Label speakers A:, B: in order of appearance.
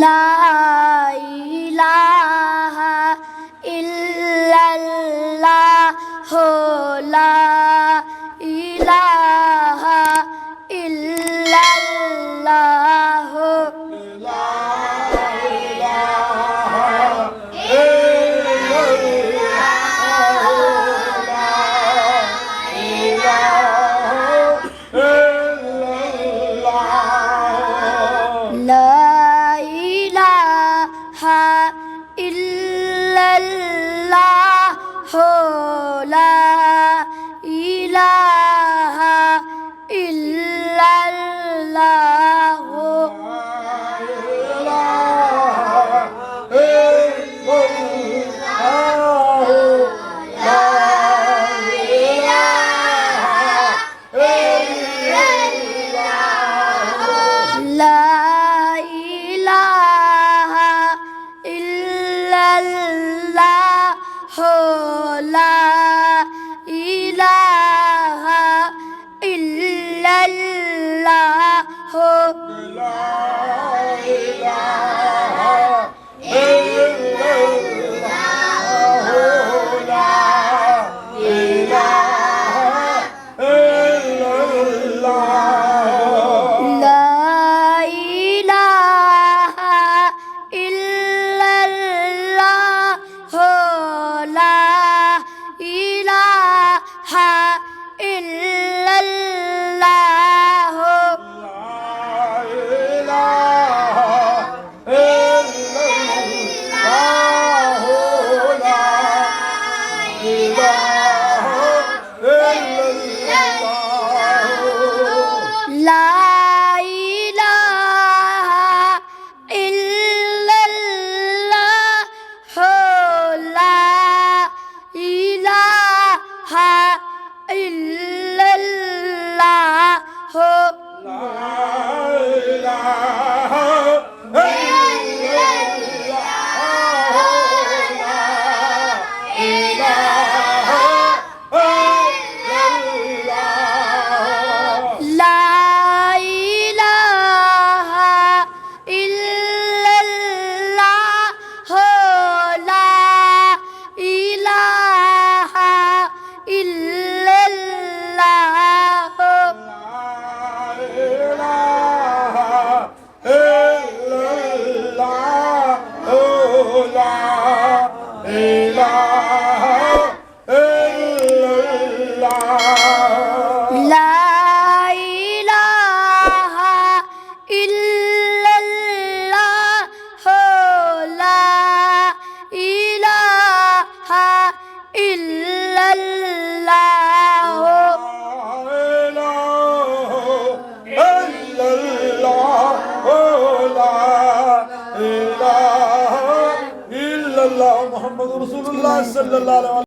A: লা ইলাহা ইল্লাল্লাহ লা ইলাহা ইল্লাল্লাহ লা ইলাহা ইল্লাল্লাহ লা ইলাহা ইল্লাল্লাহ লা ইলাহা ইল্লাল্লাহ লা ইলাহা ইল্লাল্লাহ লা ইলাহা ইল্লাল্লাহ লা ইলাহা ইল্লাল্লাহ লা ইলাহা ইল্লাল্লাহ লা ইলাহা ইল্লাল্লাহ লা ইলাহা ইল্লাল্লাহ লা ইলাহা ইল্লাল্লাহ লা ইলাহা ইল্লাল্লাহ লা ইলাহা ইল্লাল্লাহ
B: মুহাম্মদুর রাসূলুল্লাহ সাল্লাল্লাহু আলাইহি